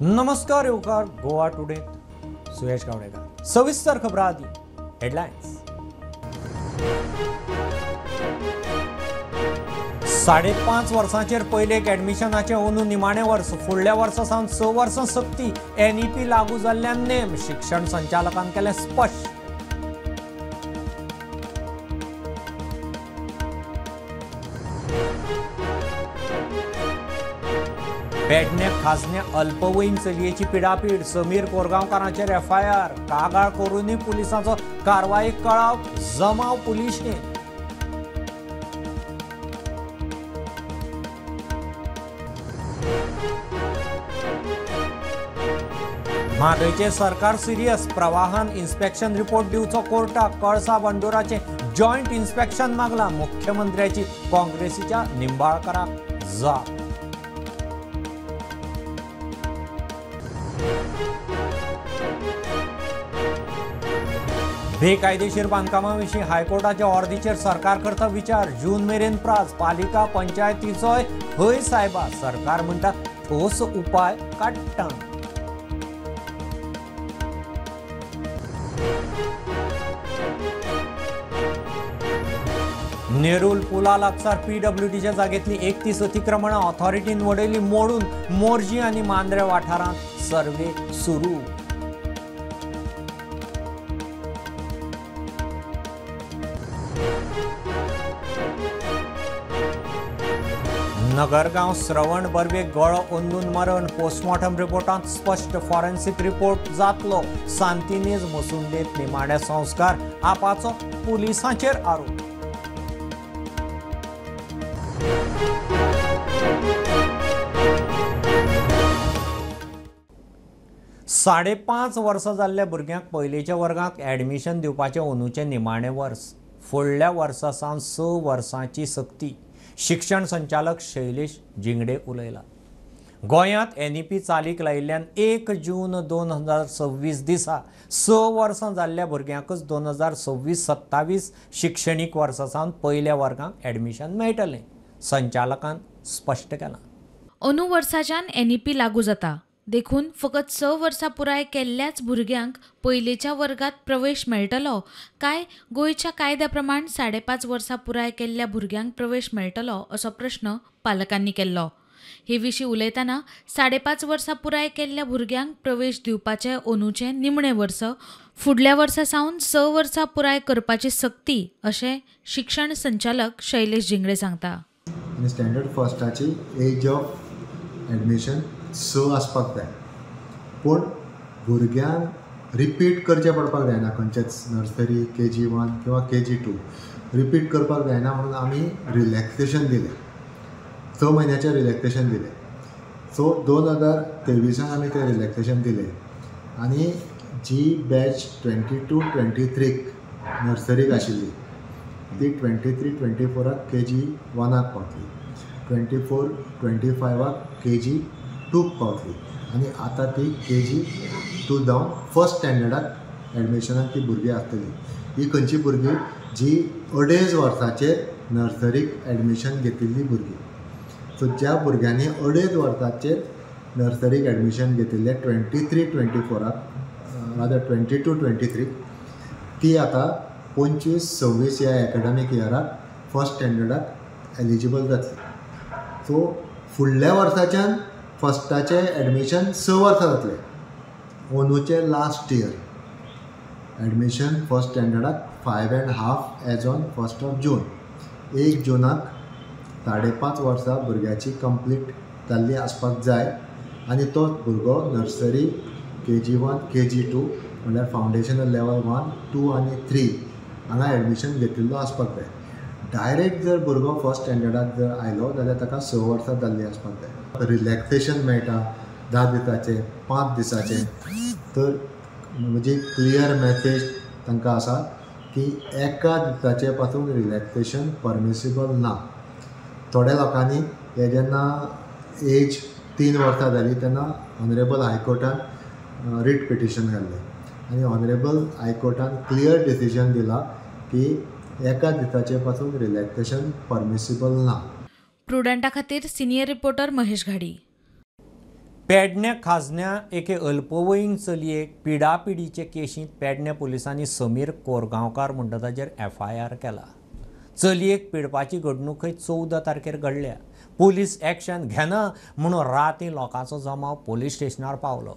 नमस्कार येवकार गोवा टुडे सुयश गावडेकर सविस्तर खबरां आदी हेडलायन्स 5.5 वर्सांचेर पयलेक एडमिशनाचे अंदू निमाणें वर्स फुडल्या वर्सा सावन 6 वर्सां सक्ती NEP लागू जाल्ल्यान नेम शिक्षण संचालकान केलें स्पश्ट। पेडणे खाजने अल्पवयीन चलयेची पिडापीड समीर कोरगांवकारांचेर FIR कागाळ करूनय पुलिसांचो कारवायेक कळाव जमाव पुलिशेन। म्हादयचे सरकार सिरियस प्रवाहान इन्स्पेक्शन रिपोर्ट दिवचो कोर्टाक कळसा बंडोराचे जॉयंट इन्स्पेक्शन मागला मुख्यमंत्र्याची काँग्रेसीच्या निंबाळकराक जाप। बेकायदेशीर बांदकामांविशीं हायकोर्टाच्या ऑर्डीचेर सरकार करता विचार जून मेरेन प्राज पालिका पंचायतीचोय हय सायबा सरकार म्हणटा ठोस उपाय काडटा। नेरूल पुला लागसार PWDच्या जागेतली 31 अतिक्रमणां ऑथॉरिटीन वडयली मोडून मोर्जी आनी मांद्रे वाठारांत सर्वे सुरू। नगरगांव श्रवण बर्वेक गळो ओंदून मरण पोस्टमॉर्टम रिपोर्टांत स्पश्ट फॉरेन्सिक रिपोर्ट जातलो सांतिनेज मसुंडेत निमाणे संस्कार आपाचो पुलिसांचेर आरोप। साडेपांच वर्सां जाल्ल्या भुरग्यांक पयलींच्या वर्गांत एडमिशन दिवपाचें अंदूचें निमाणें वर्स फुडल्या वर्सा सावन 6 वर्सांची सक्ती शिक्षण संचालक शैलेश जिंगडे उलयला। गोंयांत NEP चालीक लायिल्ल्यान 1 जून 2026 दिसा 6 वर्सां जाल्ल्या भुरग्यांकच 2026-27 शिक्षणीक वर्सा सावन पयल्या वर्गांक एडमिशन मेळटलें संचालकान स्पश्ट केलां। अंदू वर्साच्यान NEP लागू जाता देखून फकत 6 वर्सां पुराय केल्ल्याच भुरग्यांक पयलीच्या वर्गात प्रवेश मेळटलो काय गोंयच्या कायद्या प्रमाण 5.5 वर्सां पुराय केल्ल्या भुरग्यांक प्रवेश मेळटलो असो प्रश्न पालकांनी केल्लो। हे विशीं उलयतना 5.5 वर्सां पुराय केल्ल्या भुरग्यांक प्रवेश दिवपाचे अंदूचें निमणें वर्स फुडल्या वर्सा सावन 6 वर्सां पुराय करपाची सक्ती अशें शिक्षण संचालक शैलेश जिंगडे सांगता। स्टँडर्ड फर्स्टाची एज ऑफ एडमिशन 6 आसपाक जाय पूण भुरग्यांक रिपीट करचें पडपाक जायना खंयचेच नर्सरी KG1 किंवा KG2 रिपीट करपाक जायना म्हणून आमी रिलॅक्सेशन दिलें 6 म्हयन्याचें रिलॅक्सेशन दिलें। सो 2023 आमी तें रिलॅक्सेशन दिलें आनी जी बॅच 22-23 नर्सरीक आशिल्ली ती 23-24 KG1 पावतली 24-25 KG2 पावतली आनी आतां ती KG2 जावन फर्स्ट स्टँडर्डाक एडमिशनाक ती भुरगीं आसतली। ही खंयची भुरगीं जी 2.5 वर्साचेर नर्सरीक एडमिशन घेतिल्ली भुरगीं। सो ज्या भुरग्यांनी 2.5 वर्साचेर नर्सरीक एडमिशन घेतिल्ले 23-24 रादर 22-23 ती आतां 25-26 ह्या एकाडेमीक इयराक फर्स्ट स्टँडर्डाक एलिजिबल जातली। सो फुडल्या वर्साच्यान फर्स्टाचें एडमिशन 6 वर्सां जातलें अंदूचें लास्ट इयर एडमिशन फर्स्ट स्टँडर्डाक 5.5 एज ऑन 1 जून 1 जूनाक 5.5 वर्सां भुरग्याची कंप्लीट जाल्ली आसपाक जाय आनी तो भुरगो नर्सरी KG1 KG2 म्हणल्यार फावंडेशनल लेवल 1, 2 आनी 3 हांगा एडमिशन घेतिल्लो आसपाक जाय। डायरेक्ट जर भुरगो फर्स्ट स्टँडर्डाक जर आयलो जाल्यार ताका 6 वर्सां जाल्ली आसपाक जाय। रिलॅक्सेशन मेळटा 10 दिसाचें 5 दिसाचें तर म्हजी क्लियर मेसेज तांकां आसा की एका दिसाचे पासून रिलॅक्सेशन परमिसिबल ना। थोड्या लोकांनी हे जेन्ना एज 3 वर्सां जाली तेन्ना ऑनरेबल हायकोर्टान रीट पिटिशन घाल्लें आनी ऑनरेबल हायकोर्टान क्लियर डिसिजन दिला की एका दिसाचे पासून रिलॅक्सेशन परमिसिबल ना। प्रुडंटा खातीर सिनियर रिपोर्टर महेश घाडी। पेडण्या खाजण्या एके अल्पवयीन चलयेक पिडापिडीचे केशींत पेडण्या पुलिसांनी समीर कोरगांवकार म्हणटा ताचेर FIR केला. चलयेक पिडपाची घडणूक 14 तारखेर घडल्या. पुलीस एक्शन घेना म्हणून रातीं लोकांचो जमाव पुलीस स्टेशनार पावलो.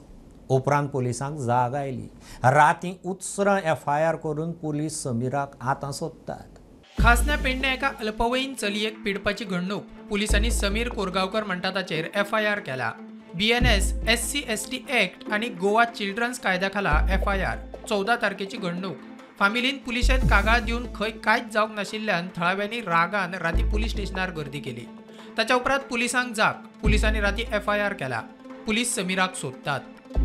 उपरांत पुलिसांक जाग आयली. रातीं उत्सरां FIR करून पुलीस समीराक आतां सोदतात. खासण्या पेडण्या एका अल्पवयीन चलयेक पिडपाची घडणूक पुलिसांनी समीर कोरगांवकर म्हणटा ताचेर FIR केला. BNS SC/ST ॲक्ट आणि गोवा चिल्ड्रन्स कायद्या खाला FIR. 14 तारखेची घडणूक. फामिलीन पुलिशेंत कागाळ दिवन खंय कांयच जावंक नाशिल्ल्यान थळाव्यांनी रागान राती पुलीस स्टेशनार गर्दी केली. ताच्या उपरांत पुलिसांक जाग. पुलिसांनी राती FIR केला. पुलीस समीराक सोदतात.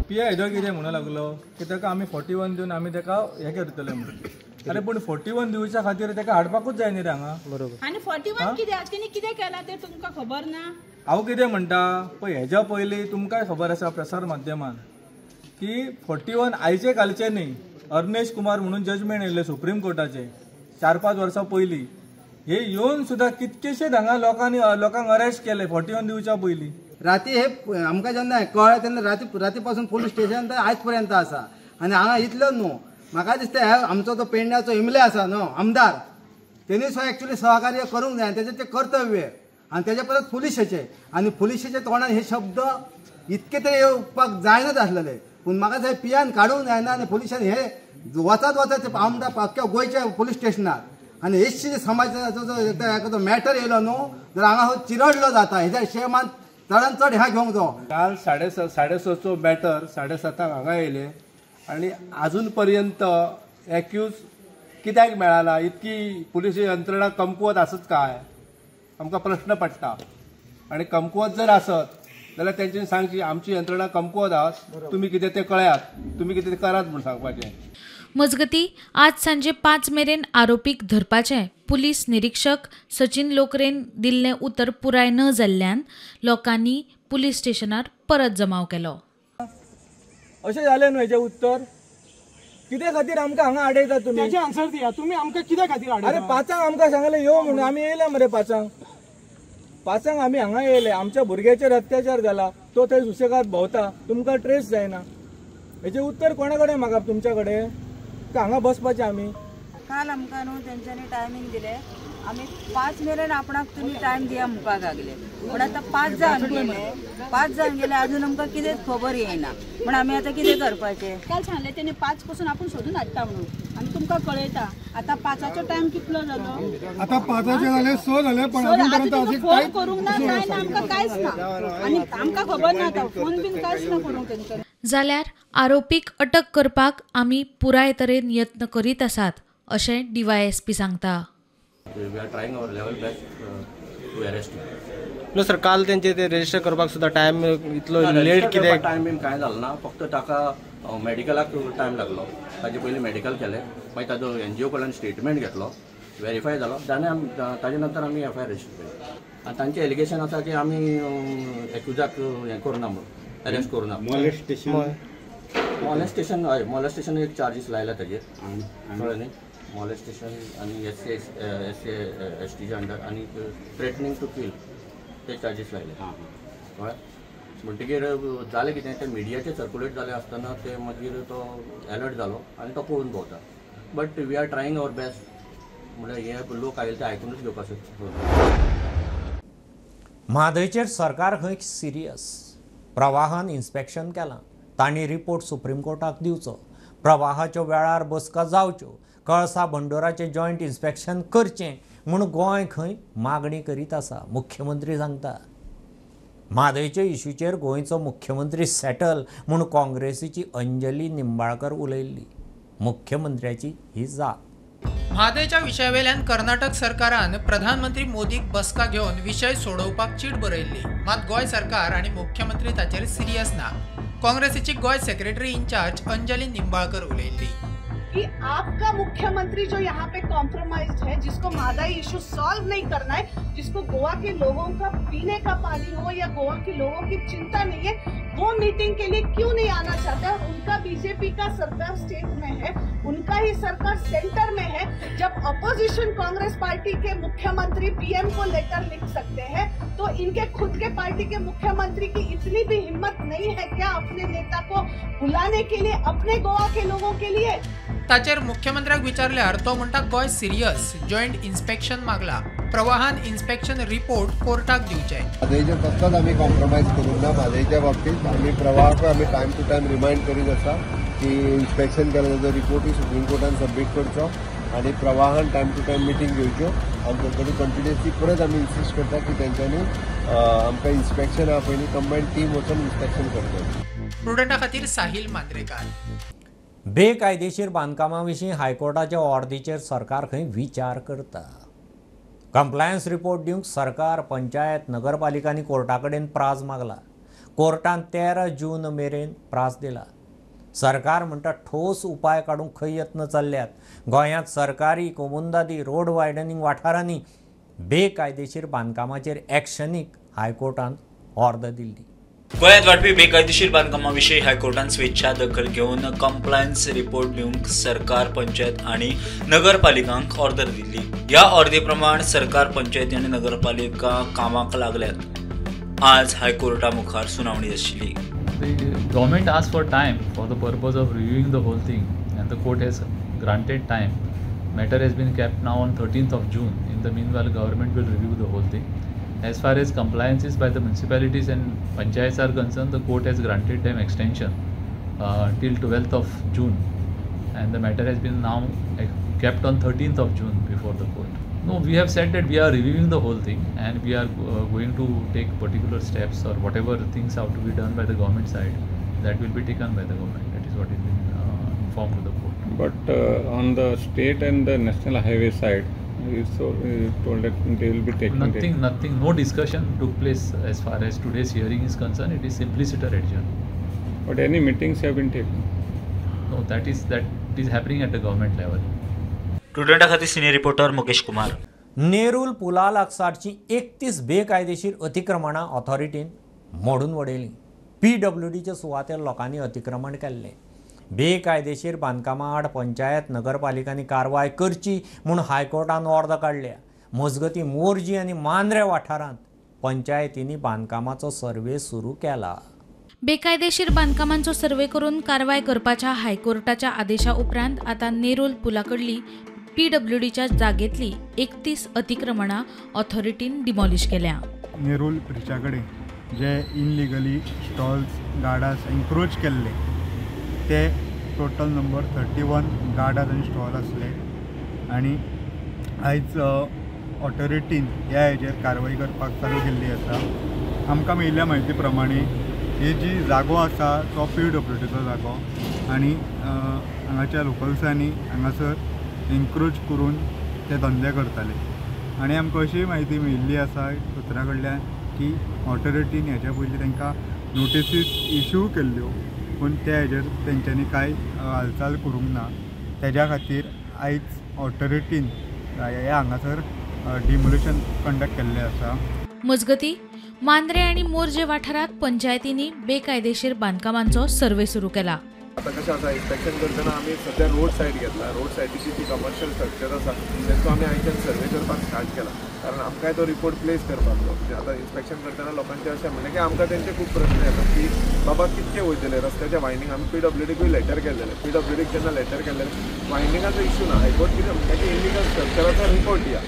पिया हेजो कितें म्हणूं लागलो की ताका आमी 41 दिवन आमी ताका हें करतले म्हणून. अरे पूण 41 दिवच्या खातीर ताका हाडपाकूच जाय न्ही रे हांगा. बरोबर. आनी 41 कितें केलां तें तुमकां खबर ना. हांव कितें म्हणटा पळय हेज्या पयलीं तुमकांय खबर आसा प्रसार माध्यमान की 41 आयचे घालचे न्ही. अर्नेश कुमार म्हणून जजमेंट येयल्ले सुप्रीम कोर्टाचे 4-5 वर्सां पयलीं. हे येवन सुद्दां कितकेशेच हांगा लोकांक अरेस्ट केले 41 दिवच्या पयलीं. राती हे आमकां जेन्ना कळ्ळें तेन्ना राती पासून पुलीस स्टेशन आयज पर्यंत आसा. आनी हांगा इतलो न्हू म्हाका दिसता आमचो तो पेडण्याचो एमएलए आसा न्हू आमदार तेणी सुद्दां एक्चुअली सहकार्य करूंक जाय. तेजें तें कर्तव्य आनी तेजे परत पुलिशेचे आनी पुलिशेच्या तोंडान हे शब्द इतके तरी येवपाक जायनच आसलेले. पूण म्हाका थंय पियान काडूंक जायना आनी पुलिशेन हे वचत ते आमदार पाक्या गोंयच्या पुलीस स्टेशनार आनी एससी समाजाचो जो मॅटर येयलो न्हू जाल्यार हांगा हो चिरडलो जाता. हेज्या शेमान चडान चड ह्या घेवंक जाय. काल 6:30 मॅटर 7:30 हांगा येयले आनी अजून पर्यंत एक्यूज कित्याक मेळना. इतकी पुलीस यंत्रणा कमकुवत आसत काय आमकां प्रश्न पडटा. आनी कमकुवत जर आसत जाल्यार तेंच्यांनी सांगची आमची यंत्रणा कमकुवत आहात तुमी कितें तें कळयात तुमी कितें तें करात म्हूण सांगपाचें. मजगतीं आज सांजे 5 मेरेन आरोपीक धरपाचें पुलीस निरीक्षक सचिन लोकरेन दिल्लें उतर पुराय न जाल्ल्यान लोकांनी पुलीस स्टेशनार परत जमाव केलो. अशें जालें न्हू हेजें उत्तर. कित्या खातीर आमकां हांगा आडयतात तुमी. त्याचे आन्सर दिया. तुम्ही आमकां कित्या खातीर आडयता. अरे 5 आमकां सांगलें यो म्हणून आमी येयले मरे 5 आमी हांगा येयले. आमच्या भुरग्याचेर अत्याचार जाला तो थंय सुशेगाद भोंवता तुमकां ट्रेस जायना. हेजें उत्तर कोणा कडेन मागप तुमच्या कडेन का हांगा बसपाचें आमी. काल आमकां न्हू तेंच्यांनी टायमींग दिले. आमी 5 मेरेन आपणाक तुमी टायम दिया म्हणपाक लागले. पूण आतां 5 जावन गेले अजून आमकां कितेंच खबर येयना. म्हण आमी आतां कितें करपाचें. काल सांगलें तेणी 5 पासून आपूण सोदून हाडटा म्हणून आनी तुमकां कळयता. आतां 5चो टायम कितलो जालो. आता 5चे जाले 6 जाले पण अजून फोन करूंक ना काय ना आमकां कांयच ना. आनी आमकां खबर ना आतां फोन बीन कांयच ना करूंक तेंच्यानी. जाल्यार आरोपीक अटक करपाक आमी पुराय तरेन यत्न करीत आसात अशें DYSP सांगता. We are trying our level best to arrest him. No sir काल तेंचे ते रजिस्टर करपाक सुद्दां टायम इतलो लेट कित्याक. टायम बीन कांय जालो ना. फक्त ताका मेडिकलाक टायम लागलो. ताजे पयलीं मेडिकल केलें मागीर ताजो NGO कडल्यान स्टेटमेंट घेतलो व्हेरीफाय जालो ताजे नंतर आमी FIR रजिस्टर केली. आनी तांचें एलिगेशन आसा की आमी एक्युजाक हें करुना म्हणून अरेस्ट करुना. मॉलेस्टेशन एक चार्जीस लायला ताजेर कळ्ळें न्ही. मॉलेस्टेशन आनी SC/ST अंडर आनी थ्रेटनिंग टू किल ते चार्जीस लायले कळ्ळें. म्हणटकीर जालें कितें तें मिडियाचेर सर्कुलेट जालें आसतना ते मागीर तो अलर्ट जालो आनी तो पळोवन भोंवता. But we are trying our best म्हणल्यार हे लोक आयले ते आयकूनच घेवपाक. म्हादयचेर सरकार खंय सिरियस. प्रवाहान इन्स्पेक्शन केलां. तांणी रिपोर्ट सुप्रीम कोर्टाक दिवचो. प्रवाहाच्यो वेळार बसका जावच्यो. कळसा बंडोराचें जॉयंट इन्स्पेक्शन करचें म्हूण गोंय खंय मागणी करीत आसा मुख्यमंत्री सांगता. म्हादयच्या इश्यूचेर गोंयचो मुख्यमंत्री सेटल म्हूण काँग्रेसीची अंजली निंबाळकर उलयल्ली. मुख्यमंत्र्याची ही जाप. म्हादयच्या विशयावेल्यान कर्नाटक सरकारान प्रधानमंत्री मोदीक बसका घेवन विशय सोडोवपाक चीट बरयल्ली. मात गोंय सरकार आनी मुख्यमंत्री ताचेर सिरियस ना. काँग्रेसीची गोंय सेक्रेटरी इन्चार्ज अंजली निंबाळकर उलयल्ली कि आपका मुख्यमंत्री जो यहाँ पे कॉम्प्रोमाइज्ड है, जिसको मादाई इशू सॉल्व नहीं करना है, जिसको गोवा के लोगों का पीने का पानी हो या गोवा के लोगों की चिंता नहीं है, वो मीटिंग के लिए क्यों नहीं आना चाहते? और उनका बीजेपी का सरकार स्टेट में है, उनका ही सरकार सेंटर में है। जब अपोजिशन कांग्रेस पार्टी के मुख्यमंत्री पीएम को लेटर लिख सकते हैं, तो इनके खुद के पार्टी के मुख्यमंत्री की इतनी भी हिम्मत नहीं है क्या अपने नेता को बुलाने के लिए, अपने गोवा के लोगों के लिए? ताचेर मुख्यमंत्र्याक विचारल्यार तो म्हणटा गोंय सिरियस, जॉईंट इन्स्पेक्शन मागला, प्रवाहान इन्स्पेक्शन रिपोर्ट कोर्टाक दिवचे. म्हादईच्या कसलोच आमी कॉम्प्रोमायज करूंक ना. म्हादईच्या बाबतींत आमी प्रवाहाक आमी टायम टू टायम रिमाइंड करीत आसा की इन्स्पेक्शन केला ताजो रिपोर्टूय सुप्रीम कोर्टान सबमीट करचो आनी प्रवाहान टायम टू टायम मिटींग घेवच्यो. आमचे कडेन कंटिन्युअसली परत आमी इन्सिस्ट करता की तेंच्यांनी आमकां इन्स्पेक्शना पयलीं कंबायंड टीम वचून इन्स्पेक्शन करचें. प्रुडंटा खातीर साहिल मांद्रेकार. बेकायदेशीर बांदकामा विशीं हायकोर्टाच्या ऑर्डरीचेर सरकार खंय विचार करता. कंप्लायन्स रिपोर्ट दिवंक सरकार, पंचायत, नगरपालिकांनी कोर्टा कडेन प्राझ मागला. कोर्टान 13 जून मेरेन प्राझ दिला. सरकार म्हणटा ठोस उपाय काडूंक खंय यत्न चल्ल्यात. गोंयांत सरकारी, कोमुंदादी, रोड वायडनिंग वाठारांनी बेकायदेशीर बांदकामाचेर एक्शनीक हायकोर्टान ऑर्डर दिल्ली. गोंयांत वाडपी बेकायदेशीर बांदकामा विशीं हायकोर्टान स्वेच्छा दखल घेवन कंप्लायन्स रिपोर्ट दिवंक सरकार, पंचायत आनी नगरपालिकांक ऑर्डर दिल्ली. ह्या ऑर्डरी प्रमाण सरकार, पंचायती आनी नगरपालिका कामाक लागल्यात. आज हायकोर्टा मुखार सुनावणी आशिल्ली. The government asked for time for the purpose of reviewing the whole thing, and the court has granted time. Matter has been kept now on 13th of June. In the meanwhile, government will review the whole thing. As far as compliances by the municipalities and panchayats are concerned, the court has granted them extension till 12th of June, and the matter has been now kept on 13th of June before the court. No, we have said that we are reviewing the whole thing, and we are going to take particular steps, or whatever things have to be done by the government side, that will be taken by the government. That is what has been informed to the court. But on the state and the national highway side, you told that they will be taking nothing, no discussion took place as far as today's hearing is concerned. It is simply sit adjourned. But any meetings have been taken? No, that is happening at the government level. प्रुडंटा खातीर senior reporter Mukesh Kumar. Nerul पुला लागसारची 31 बेकायदेशीर अतिक्रमणां ऑथॉरिटीन मोडून उडयलीं. PWDच्या सुवातेर लोकांनी अतिक्रमण केल्लें. बेकायदेशीर बांदकामां आड पंचायत, नगरपालिकांनी कारवाय करची म्हूण हायकोर्टान ऑर्डर काडल्या. मजगतीं मोरजी आनी मांद्रे वाठारांत पंचायतींनी बांदकामाचो सर्वे सुरू केला. बेकायदेशीर बांदकामांचो सर्वे करून कारवाय करपाच्या हायकोर्टाच्या आदेशा उपरांत आता नेरूल पुलाकडली PWDच्या जागेतली 31 अतिक्रमणां ऑथॉरिटीन डिमॉलिश केल्या. नेरूल ब्रिजा कडेन जे इनलिगली स्टॉल्स, गार्डास एन्क्रोच केल्ले ते टोटल नंबर 31 गार्डास आनी स्टॉल आसले. आनी आयज ऑथॉरिटीन ह्या हेजेर कारवाय करपाक चालू केल्ली आसा. आमकां मेळिल्ल्या म्हायती प्रमाणे ही जी जागो आसा तो PWDचो जागो आनी हांगाच्या लोकल्सांनी हांगासर एन्क्रोच करून ते धंदे करताले. आनी आमकां अशी म्हायती मेळिल्ली आसा सुत्रा कडल्यान की ऑथॉरिटीन हेच्या पयलीं तांकां नोटिसीस इश्यू केल्ल्यो, पूण त्या हेजेर तेंच्यांनी कांय हालचाल करूंक ना. तेज्या खातीर आयज ऑथॉरिटीन हे हांगासर डिमोलिशन कंडक्ट केल्लें आसा. मजगतीं मांद्रे आणि मोरजे वाठारात पंचायतींनी बेकायदेशीर बांदकामांचो सर्वे सुरू केला. आता कशें आसा, इन्स्पेक्शन करतना आमी सद्या रोड सायड घेतला. रोड सायडीची जी कमर्शियल स्ट्रक्चर आसा तेंचो आमी आयच्यान सर्वे करपाक स्टार्ट केला. कारण आमकांय तो रिपोर्ट प्लेस करपाक जाय. आतां इन्स्पेक्शन करतना लोकांचें अशें म्हणलें की आमकां तेंचे खूब प्रश्न येतात की बाबा कितके वयतले रस्त्याच्या वायंडींग. आमी PWDकूय लेटर केल्लेलें. PWDक जेन्ना लेटर केल्लेलें वायंडिंगाचो इश्यू ना. हायकोर्ट कितें म्हणटा की इलिगल स्ट्रक्चराचो रिपोर्ट दिया.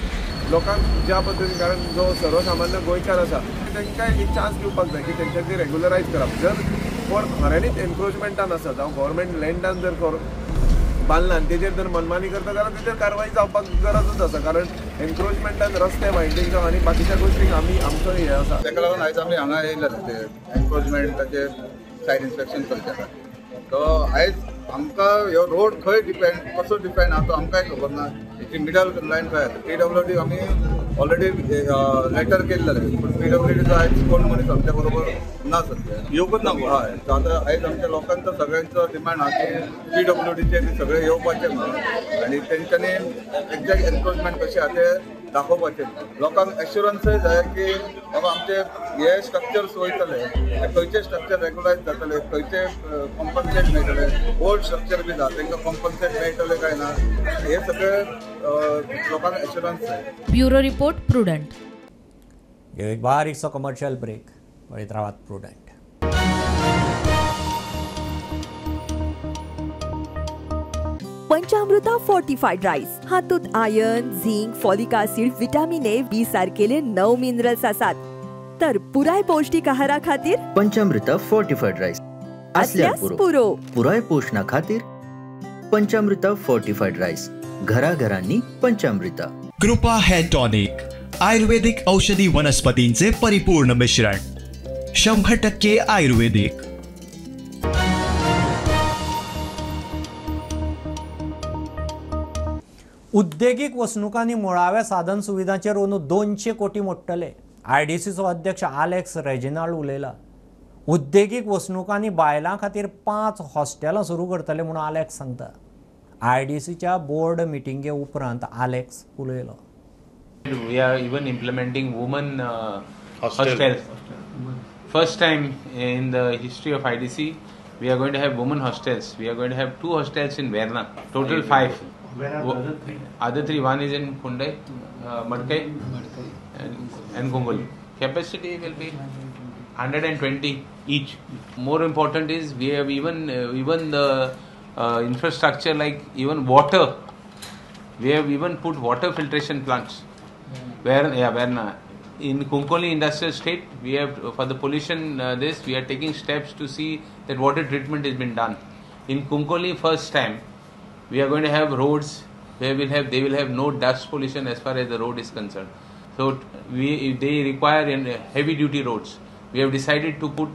लोकांक ज्या पद्दतीन, कारण जो सर्वसामान्य गोंयकार आसा तांकां एक चान्स दिवपाक जाय की तेंच्यांनी रेग्युलरायज करप. जर कोण खऱ्यांनीच एन्क्रोचमेंटान आसा जावं गव्हर्मेंट लँडान जर बांदला आनी तेजेर जर मनमानी करता जाल्यार तेजेर कारवाय जावपाक गरजूच आसा. कारण एन्क्रोचमेंटान रस्ते वायंडींग जावं आनी बाकीच्या गोश्टींक आमी आमचो हे आसा. ताका लागून आयज आमी हांगा येयले ते एन्क्रोचमेंटाचे सायड इन्स्पेक्शन करचे. तो आयज आमकां ह्यो रोड खंय कसो डिपेंड आहा तो आमकांय खबर ना. हेची मिडल लायन खंय आसा. PWD आमी ऑलरेडी लेटर केल्लेले, पूण PWDचो आयज कोण मनीस आमच्या बरोबर ना सध्या येवकूच ना. हय, आतां आयज आमच्या लोकांचो सगळ्यांचो डिमांड आहा की PWDचे सगळे येवपाचे म्हणून. आनी तेंच्यांनी एक्झॅक्ट एन्क्रोचमेंट कशें आहा ते दाखोवपाचें लोकांक एश्युरन्सय जाय की बाबा आमचे हे स्ट्रक्चर्स वयतले खंयचे स्ट्रक्चर रेग्युलायज जातले खंयचे कॉम्पन्सेट मेळटले ओल्ड स्ट्रक्चर बी जाता तांकां कॉम्पन्सेट मेळटले काय ना हे सगळे लोकांक एश्युरन्स जाय. Bureau report Prudent. एक बारीकसो कमर्शियल ब्रेक. पळयत रावात प्रुडंट. पंचामृता फोर्टिफाईड राईस हातूंत iron, zinc, folic acid, vitamin A, B सारकेले 9 मिनरल्स आसात. तर पुराय पौष्टिक आहारा खातीर पंचामृता फोर्टिफाईड राईस असल्यास पुरो. पुराय पोषणा खातीर पंचामृता फोर्टिफाईड राईस. घराघरांनी पंचामृता. कृपा हेअर टॉनिक आयुर्वेदिक औषधी वनस्पतींचे परिपूर्ण मिश्रण 100% आयुर्वेदिक. उद्देगीक वसणुकांनी मुळाव्या साधन सुविधांचेर अंदू 200 कोटी मोडटले. आयडीसीचो अध्यक्ष आलेक्स रेजिनाल्ड उलयला. उद्देगीक वसणुकांनी बायलां खातीर 5 हॉस्टेलां सुरू करतले म्हणून आलेक्स सांगता. आयडीसीच्या बोर्ड मिटिंगे उपरांत आलेक्स उलयलो. We are even implementing women hostels. First time in the history of IDC, we are going to have women hostels. We are going to have 2 hostels in Verna. Total 5. Where are the other 3? Other 3, one is in Kundai, Madkai, and Gongoli. Capacity will be 120 each. More important is we have even the infrastructure like even water. We have even put water filtration plants. Verna. In Kunkoli industrial state, we have for the pollution we are taking steps to see that water treatment has been done. In Kunkoli, first time, we are going to have roads where they will have no dust pollution as far as the road is concerned. So they require heavy duty roads. We have decided to put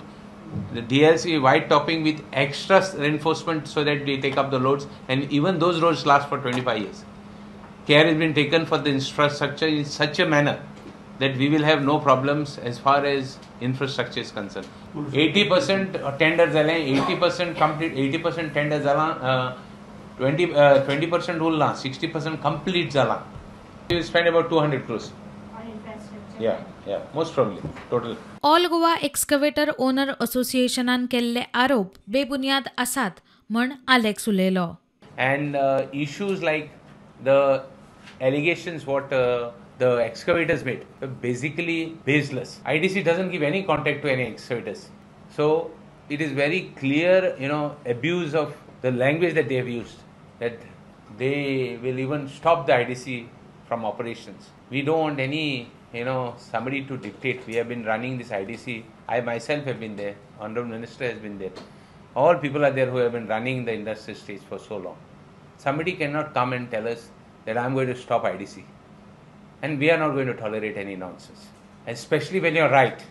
the DLC white topping with extra reinforcement so that they take up the loads, and even those roads last for 25 years. Care has been taken for the infrastructure in such a manner that we will have no problems as far as infrastructure is concerned. 80% tender zala, 80% complete, 80% tender zala, 20% ulla, 60% complete zala. We will spend about 200 crores. Yeah, most probably total. All Goa excavator owner असोसिएशनान केल्ले आरोप बेबुनियाद आसात म्हण Alex उलयलो. And issues like the allegations what the excavators made are basically baseless. IDC doesn't give any contact to any excavators. So it is very clear, abuse of the language that they have used, that they will even stop the IDC from operations. We don't want any, somebody to dictate. We have been running this IDC. I myself have been there. Honorable Minister has been there. All people are there who have been running the industrial stage for so long. Somebody cannot come and tell us that I'm going to stop IDC. And we are not going to tolerate any nonsense. Especially when you're right.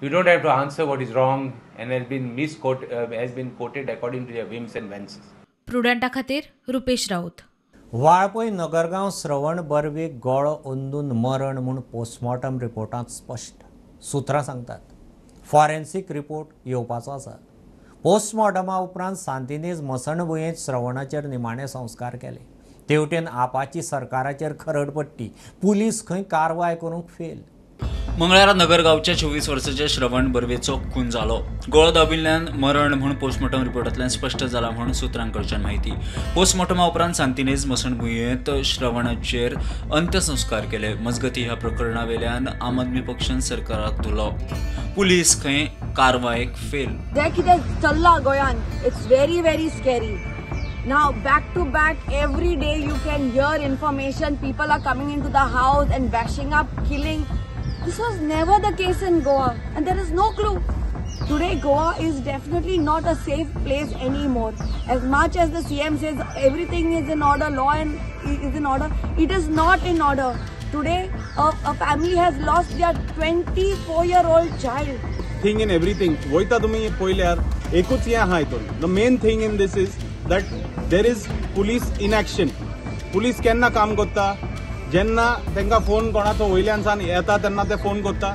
You don't have to answer what is wrong and has been quoted according to your whims and fancies. प्रुडंटा खातीर रुपेश राऊत. वाळपय नगरगांव श्रवण बर्वेक गळो ओंदून मरण म्हूण postmortem रिपोर्टांत स्पश्ट. सुत्रां सांगतात. Forensic report येवपाचो आसा. पोस्टमॉर्टमा उपरांत सांतिनेज मसणभुंयेंत श्रवणाचेर निमाणे संस्कार केले. तेवटेन आपाची सरकाराचेर खरड पडटी. पुलीस खंय कारवाय करूंक फेल. मंगळारा नगरगावच्या 24 वर्साच्या श्रवण बर्वेचो खून जालो. गळो दाबिल्ल्यान मरण म्हूण पोस्टमॉर्टम रिपोर्टांतल्यान स्पश्ट जाला म्हूण सुत्रांकडच्यान म्हायती. पोस्टमॉर्टमा उपरांत सांतिनेज मसणभुंयेंत श्रवणाचेर अंत्यसंस्कार केले. मजगती ह्या प्रकरणा वेल्यान आम आदमी पक्षान सरकाराक धुलो. पुलीस खंय कारवायेक फेल. जें कितें चल्लां गोंयान, it's very very scary. Now back to back every day you can hear information, people are coming into the house and bashing up, killing. This was never the case in Goa and there is no clue. Today Goa is definitely not a safe place anymore. As much as the CM says everything is in order, law and is in order, it is not in order. Today a family has lost their 24-year-old child. Thing in everything. Voita tumi poilyar ekuch ya ha iton. The main thing in this is that there is police inaction. Police केन्ना काम करता जेन्ना तांकां phone कोणाचो वयल्यानसान येता तेन्ना ते phone करता,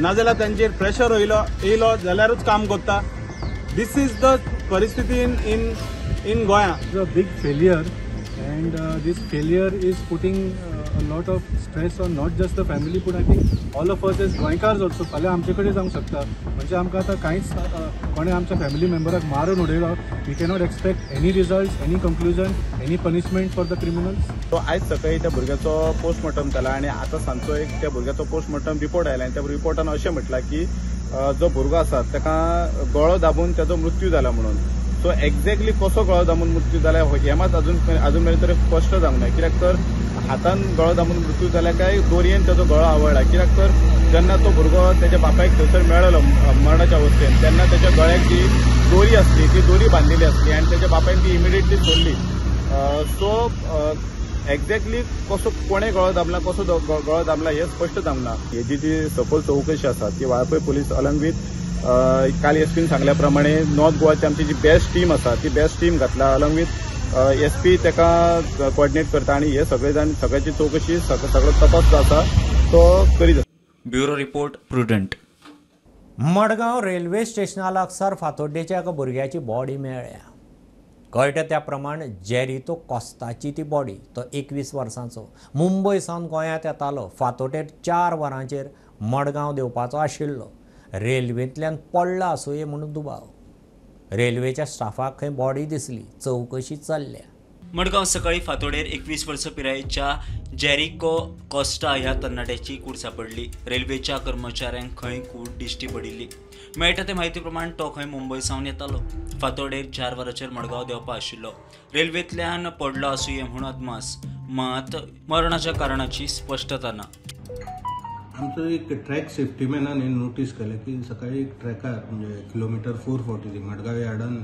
नाजाल्यार तांचेर प्रेशर येयलो जाल्यारूच काम करता. This is the परिस्थिती in Goa. It's a big failure and this failure is putting lot of stress on not just the family पूण I think all of us as Goenkar also. फाल्यां आमचे कडेन जावंक शकता, म्हणजे आमकां आतां कांयच कोणें आमच्या फॅमिली मेंबराक मारून उडयलो. We cannot expect any result, any conclusion, any punishment for the criminals. So आयज सकाळी त्या भुरग्याचो पोस्टमॉर्टम जाला आनी आतां सांजचो एक त्या भुरग्याचो पोस्टमॉर्टम रिपोर्ट आयला आनी त्या रिपोर्टान अशें म्हटलां की जो भुरगो आसा ताका गळो दाबून ताचो मृत्यू जाला म्हणून. सो एक्झॅक्टली कसो गळो दाबून मृत्यू जाला हें मात अजून मेरेन तरी स्पश्ट जावंक ना. कित्याक तर हातान गळो दाबून मृत्यू जाला काय दोरयेन ताचो गळो आवळ्ळा. कित्याक तर जेन्ना तो भुरगो तेच्या बापायक थंयसर मेळ्ळलो मरणाच्या अवस्थेन तेन्ना तेच्या गळ्याक जी दोरी आसली ती दोरी बांदिल्ली आसली आनी तेच्या बापायन ती इमिडिएटली सोडली. सो एक्झॅक्टली कसो कोणें गळो दाबला, कसो गळो दाबला हें स्पश्ट जावंक ना. हेजी जी सखोल चौकशी आसा ती वाळपय पुलीस अलॉंग विथ काल एसपीन सांगल्या प्रमाणे नॉर्थ गोवाची आमची जी बेस्ट टीम आसा ती बेस्ट टीम घातला. अलॉंग विथ एसपी ताका कोऑर्डिनेट करता आनी हे सगळे जाण सगळ्याची चौकशी सगळो तपास जो आसा तो करीत आसा. Bureau report Prudent. Madgaon railway स्टेशना लागसार फातोड्डेच्या एका भुरग्याची बॉडी मेळ्ळ्या. कळटा त्या प्रमाण जेरितो कॉस्ताची ती बॉडी. तो 21 वर्सांचो मुंबय सावन गोंयांत येतालो. फातोड्डेर 4 वरांचेर मडगांव देवपाचो आशिल्लो. रेल्वेंतल्यान पडला आसुये म्हणून दुबाव. रेल्वेच्या स्टाफाक खंय बॉडी दिसली, चवकशी चल्ल्या. मडगांव सकाळी फातोडेर 21 वर्सां पिरायेच्या जेरिको कॉस्टा ह्या तरणाट्याची कूड सापडली. रेल्वेच्या कर्मचाऱ्यांक खंय कूड दिश्टी पडिल्ली. मेळटा ते म्हायती प्रमाण तो खंय मुंबय सावन येतालो. फातोडेर 4 वरांचेर मडगांव देवपा आशिल्लो. रेल्वेंतल्यान पडलो आसुये म्हूण अदमास, मात मरणाच्या कारणाची स्पश्टता ना. आमचो एक ट्रॅक सेफ्टी मॅनान नोटीस केलें की सकाळी एक ट्रॅकार म्हणजे किलोमीटर 443 मडगांव यार्डान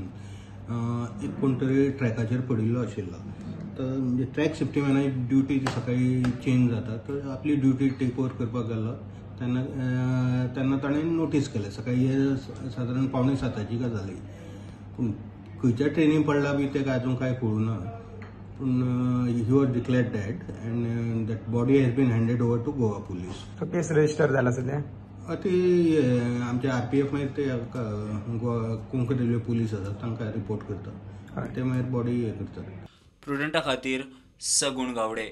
एक कोण तरी ट्रॅकाचेर पडिल्लो आशिल्लो. तर म्हणजे ट्रॅक सेफ्टी मॅनाची ड्युटी सकाळी चेंज जाता, तर आपली ड्युटी टेक ओवर करपाक गेल्लो तेन्ना ताणें नोटीस केलें. सकाळी हे सादारण 6:45 गजाल. पूण खंयच्या ट्रेनीन पडला बी तेका अजून कांय कळूना. पूण he was declared dead and that body has been handed over to Goa police. So case register जाला सध्या. ती आमचे RPF मागीर ते कोंकण रेल्वे पुलीस आसा तांकां रिपोर्ट करता, ते मागीर बॉडी हे करतात. प्रुडंटा खातीर सगुण गावडे.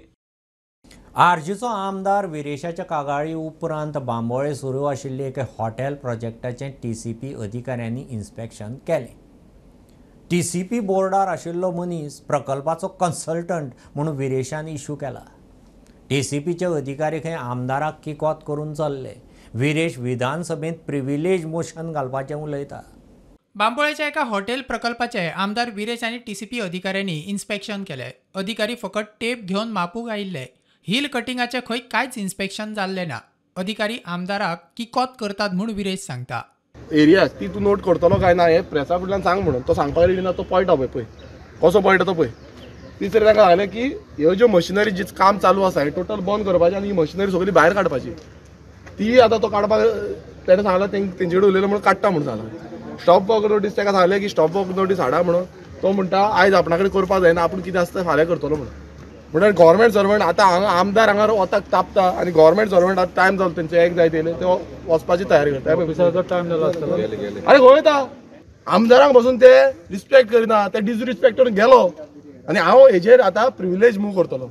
आरजीचो आमदार विरेशाच्या कागाळी उपरांत बांबोळे सुरू आशिल्ले एका हॉटेल प्रोजेक्टाचें TCP अधिकाऱ्यांनी इन्स्पेक्शन केलें. TCP बोर्डार आशिल्लो मनीस प्रकल्पाचो कन्सल्टंट म्हणून विरेशान इश्यू केला. TCPचे अधिकारी खंय आमदाराक किकोत करून चल्ले. विरेश विधानसभेत प्रिविलेज मोशन घालपाचें उलयता. बांबोळेच्या एका हॉटेल प्रकल्पाचे आमदार विरेश आनी TCP अधिकाऱ्यांनी इन्स्पेक्शन केले. अधिकारी फकत टेप घेवन मापूक आयिल्ले. हिल कटिंगाचे खंय कांयच इन्स्पेक्शन जाल्ले ना. अधिकारी आमदाराक किकोत करतात म्हूण विरेश सांगता. एरिया ती तूं नोट करतलो काय ना हे प्रेसा कडल्यान सांग म्हणून तो सांगपाक रेडी ना. तो पळटा पळय कसो पळटा तो पळय. तिसरे ताका सांगलें की ह्यो ज्यो मशिनरी जी काम चालू आसा हे टोटल बंद करपाचें आनी ही मशिनरी सगळी भायर काडपाची. ती आतां तो काडपाक तेणें सांगलें तेंचे कडेन उलयलो म्हणून काडटा म्हणून सांगलें. स्टॉप वर्क नोटीस ताका सांगलें की स्टॉप वर्क नोटीस हाडा म्हणून. तो म्हणटा आयज आपणा कडेन करपाक जायना, आपूण कितें आसता फाल्यां करतलो म्हणून. म्हणल्यार गव्हर्मेंट सर्वंट आतां हांगा आमदार हांगा वताक तापता आनी गव्हर्मेंट सर्वंट आतां टायम जालो तेंचे एक जाय येयले ते वचपाची तयारी करता. टायम जालो आसतलो. आरे खंय वयता आमदारांक बसून ते रिस्पेक्ट करिना, ते डिसरिस्पेक्ट करून गेलो. आनी हांव हेजेर आतां प्रिविलेज मूव करतलो.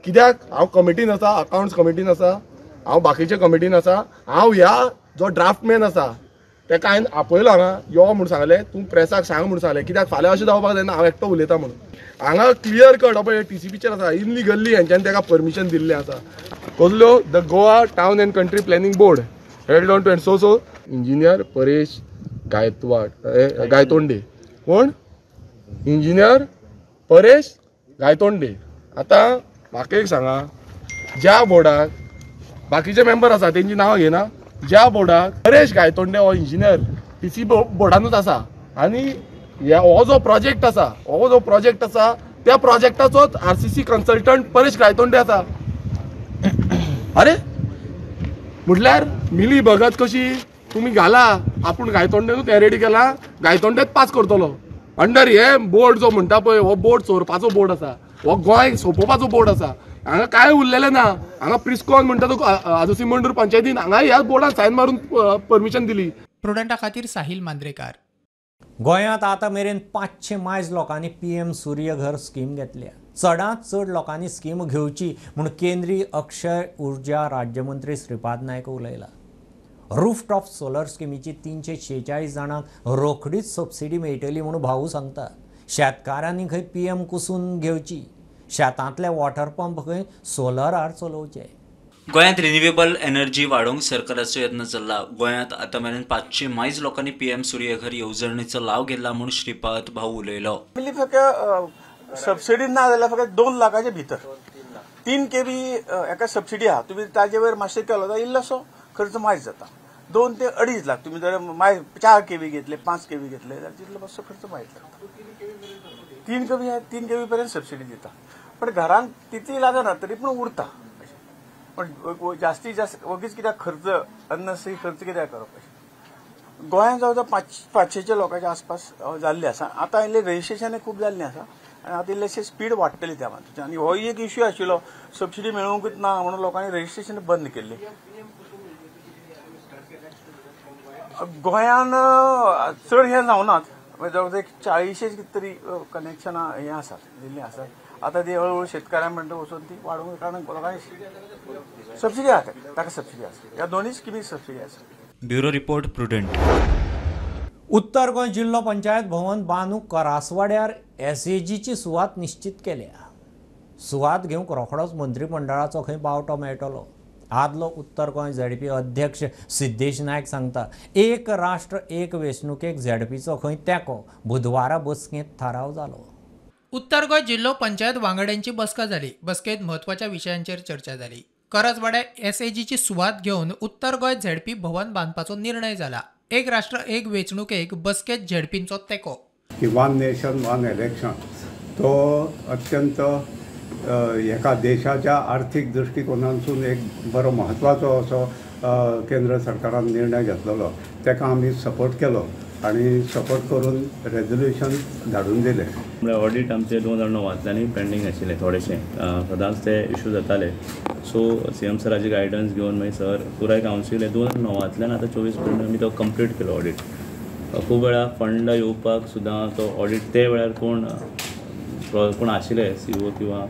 कित्याक हांव कमिटीन आसा, अकाउंट्स कमिटीन आसा, हांव बाकीच्या कमिटीन आसा. हांव ह्या जो ड्राफ्टमॅन आसा ताका हांवें आपयलो हांगा यो म्हणून सांगलें, तूं प्रेसाक सांग म्हणून सांगलें. कित्याक फाल्यां अशें जावपाक जायना हांव एकटो उलयता म्हणून. हांगा क्लियर कट पळय TCPचेर आसा इनलिगल्ली हेंच्यांनी ताका परमिशन दिल्लें आसा. कसल्यो the Goa town and country planning board held on to and so engineer Paresh Gaitonde. कोण इंजिनियर परेश गायतोंडे. आतां म्हाका एक सांगा, ज्या बोर्डाक बाकीचे मेंबर आसा तेंची नांवां घेना, ज्या बोर्डाक परेश गायतोंडे हो इंजिनियर TCP बोर्डानूच आसा आनी हो जो प्रोजेक्ट आसा त्या प्रोजेक्टाचोच RCC कन्सल्टंट परेश गायतोंडे आसा. अरे म्हटल्यार मिली भगत कशी तुम्ही घाला, आपूण गायतोंडेनूच हे रेडी केला, गायतोंडेच पास करतलो. अंडर हे बोर्ड जो म्हणटा पळय हो बोर्ड चोरपाचो बोर्ड आसा, हो गोंय सोंपोवपाचो बोर्ड आसा. हांगा काय उरलेलें ना. हांगा प्रिस्कॉन म्हणटा तो आदोसी मंडूर पंचायतीन हांगा ह्या बोर्डान सायन मारून परमिशन दिली. प्रुडंटा खातीर साहिल मांद्रेकार. गोंयांत आतां मेरेन 500 मायज लोकांनी PM सूर्य घर स्कीम घेतल्या. चडांत चड लोकांनी स्कीम घेवची म्हूण केंद्रीय अक्षय उर्जा राज्यमंत्री श्रीपाद नायक उलयला. रूफटॉप सोलर स्किमीची 346 जाणांक रोखडीच सबसिडी मेळटली म्हूण भाऊ सांगता. शेतकारांनी खंय PM कुसून घेवची, शेतांतले वॉटर पंप खंय सोलरार चलोवचे. गोंयांत रिन्युएबल एनर्जी वाडोवंक सरकाराचो यत्न चल्ला. गोंयांत आतां मेरेन 500 मायज लोकांनी PM सूर्यघर येवजणेचो लाव घेतला म्हूण श्रीपाद भाऊ उलयलो. सबसिडी ना जाल्यार फकत 2 लाखाच्या भितर 3 kV एका सबसिडी आहा. तुम्ही ताजे वयर मातशें केलो जाल्यार इल्लोसो खर्च मायज जाता. 2 ते 2.5 लाख तुम्ही जर 4 kV घेतले 5 kV घेतले जाल्यार तितलो मातसो खर्च मायज जाता. 3 kV पर्यंत सबसिडी दिता. पण घरांत तितली लागना तरी पूण उरता. पण जास्तीत जास्त वगीच कित्याक खर्च अननेसेसरी खर्च कित्याक करप. गोंयांत जवळ 500च्या लोकांच्या आसपास जाल्ले आसा. आतां इल्लें रजिस्ट्रेशनय खूब जाल्लें आसा आनी आतां इल्लेशें स्पीड वाडटली त्या मातशें. आनी हो एक इश्यू आशिल्लो सबसिडी मेळोवंकूच ना म्हणून लोकांनी रजिस्ट्रेशन बंद केल्लें. गोंयान चड हें जावनात. जवळ 40 कितें तरी कनेक्शनां हें आसात दिल्लीं आसात. आतां ती हळूहळू शेतकारां म्हणटा वचून ती वाडोवंक कारण लोकांनी सबसिडी आसा ताका सबसिडी आसा. ह्या दोनूय स्किमीक सबसिडी आसा. Bureau report prudent. उत्तर गोंय जिल्लो पंचायत भवन बांदूंक करासवाड्यार SAGची सुवात निश्चित केल्या. सुवात घेवंक रोखडोच मंत्रिमंडळाचो खंय बावटो मेळटलो. आदलो उत्तर गोंय ZP अध्यक्ष सिद्धेश नायक सांगता. एक राष्ट्र एक वेंचणुकेक ZPचो खंय तेंको बुधवारा बसकेंत थाराव जालो. उत्तर गोंय जिल्लो पंचायत वांगड्यांची बसका जाली. बसकेंत म्हत्वाच्या विशयांचेर चर्चा जाली. करासवाड्यार SAGची सुवात घेवन उत्तर गोंय ZP भवन बांदपाचो निर्णय जाला. एक राष्ट्र एक वेंचणुकेक बसकेंत ZPचो तेंको. वन नेशन वन इलेक्शन तो अत्यंत एका देशाच्या आर्थीक दृश्टिकोनांतसून एक बरो म्हत्वाचो असो केंद्र सरकारान निर्णय घेतलेलो. ताका आमी सपोर्ट केलो आनी सपोर्ट करून रेजोल्युशन धाडून दिलें. ऑडिट आमचे 2009 पेंडींग आशिल्ले थोडेशे. सदांच ते इश्यू जाताले. सो CM सराची गायडन्स घेवन मागीर सर पुराय कावन्सील 2009 आतां 24 पर्यंत आमी तो कंप्लीट केलो ऑडिट. खूब वेळा फंड येवपाक सुद्दां तो ऑडिट ते वेळार कोण आशिल्ले CEO किंवा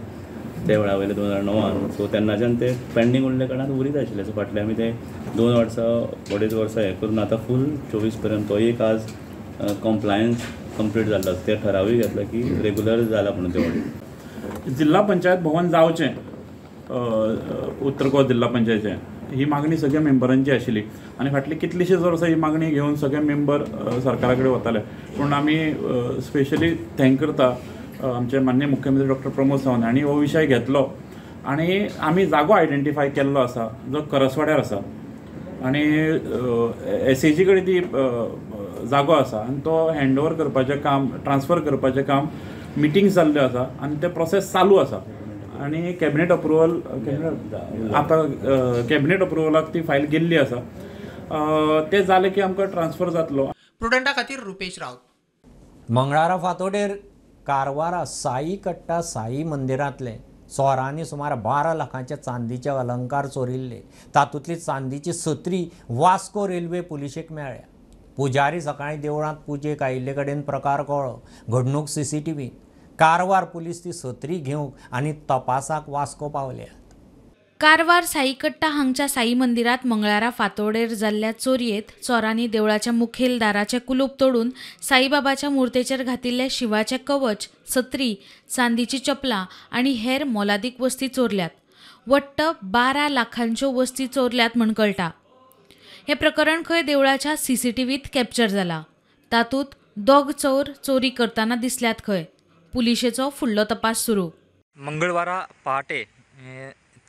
ते वेळा वयले 2009. सो तेन्नाच्यान ते पेंडींग उरले कारणान उरीत आशिल्ले. सो फाटले आमी ते 2 वर्सां 2.5 वर्सां हें करून आतां फूल 24 पर्यंत तो एक आज कम्प्लायन्स कंप्लीट जाल्लो. ते ठरावूय घेतला की रेग्युलर जाला म्हणून ते ऑडिट. जिल्हा पंचायत भवन जावचें उत्तर गोंय जिल्हा पंचायतीचें ही मागणी सगळ्या मेंबरांची आशिल्ली आनी फाटली कितलीशींच वर्सां ही मागणी घेवन सगळे मेंबर सरकारा कडेन वताले. पूण आमी स्पेशली थँक करता आमचे माननीय मुख्यमंत्री डॉक्टर प्रमोद सावंत हांणी हो विशय घेतलो आनी आमी जागो आयडेंटिफाय केल्लो आसा जो करसवाड्यार आसा आनी SAG कडेन ती जागो आसा आनी तो हँडओवर करपाचें काम ट्रान्सफर करपाचें काम मिटींग्स जाल्ल्यो आसा आनी ते प्रोसेस चालू आसा. आनी कॅबिनेट अप्रुवल आतां कॅबिनेट अप्रुवलाक ती फायल गेल्ली आसा. ते जालें की आमकां ट्रान्सफर जातलो. प्रुडंटा खातीर रुपेश रावत. मंगळारा फातोडेर कारवारा साई कट्टा साई मंदिरांतले चोरांनी सुमार 12 लाखांचे चांदीचे अलंकार चोरिल्ले. तातूंतली चांदीची सत्री वास्को रेल्वे पुलिशेक मेळ्ळ्या. पुजारी सकाळी देवळांत पुजेक आयिल्ले कडेन प्रकार कळ्ळो. घडणूक CCTV. कारवार पुलीस ती सत्री घेवंक आनी तपासाक वास्को पावल्यात. कारवार साईकट्टा हांगच्या साई मंदिरात मंगळारा फातोडेर जाल्ल्या चोरयेत चोरांनी देवळाच्या मुखेल दाराचे कुलूप तोडून साईबाबाच्या मुर्तेचेर घातिल्ले शिवाचे कवच, सत्री, चांदीची चपलां आनी हेर मोलादीक वस्ती चोरल्यात. वट्ट 12 लाखांच्यो वस्ती चोरल्यात म्हूण कळटा. हे प्रकरण खंय देवळाच्या CCTVत कॅप्चर जाला. तातूंत दोग चोर चोरी करतना दिसल्यात खंय. पुलिशेचो फुडलो तपास सुरू. मंगळवारा पहाटे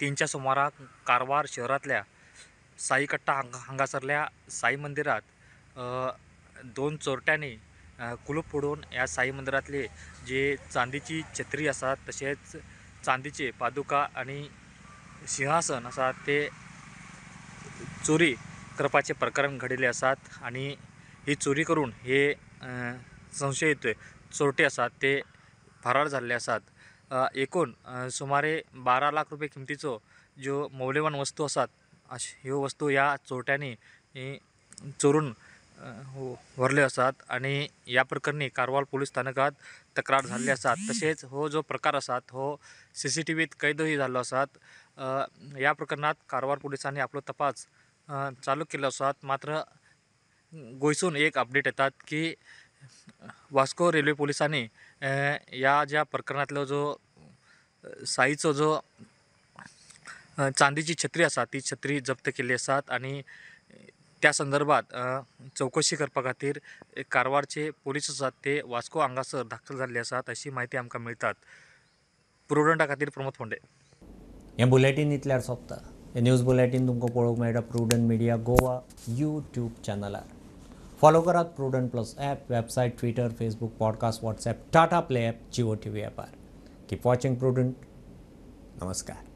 3च्या सुमाराक कारवार शहरांतल्या साईकट्टा हांगासरल्या साई मंदिरात 2 चोरट्यांनी कुलूप फोडून ह्या साई मंदिरांतली जी चांदीची छत्री आसा तशेंच चांदीचे पादुका आनी सिंहासन आसा ते चोरी करपाचे प्रकरण घडिल्ले आसात आनी ही चोरी करून हे संशयित चोरटे आसात ते फरार जाल्ले आसात. एकूण सुमारे 12 लाख रुपये किमतीचो ज्यो मौल्यवान वस्तू आसात ह्यो वस्तू ह्या चोरट्यांनी चोरून व्हरले आसात आणि या प्रकरणी कारवार पोलीस स्थानकात तक्रार झाल्ली आसात. तसेच हो जो प्रकार आसात हो CCTVत कैदही जाल्लो आसात. या प्रकरणात कारवार पोलिसांनी आपलो तपास चालू केलो आसात. मात्र गोंयसून एक अपडेट येतात की वास्को रेल्वे पोलिसांनी या ज्या प्रकरणातलो जो साईचो जो चांदीची छत्री आसा ती छत्री जप्त केली आसात आणि त्या संदर्भात चौकशी करपा खातीर कारवारचे पोलीस आसात ते वास्को हांगासर दाखल जाल्ले आसात अशी माहिती आमकां मेळतात. प्रुडंटा खातीर प्रमोद फोंडे. हें बुलेटीन इतल्यार सोंपता. हे न्यूज बुलेटीन तुमकां पळोवंक मेळटा प्रुडंट मिडिया गोवा YouTube चॅनलार. फॉलो करात Prudent plus app, website, Twitter, Facebook, podcast, WhatsApp, Tata Play app, Jio TV ॲपार. Keep watching Prudent. नमस्कार.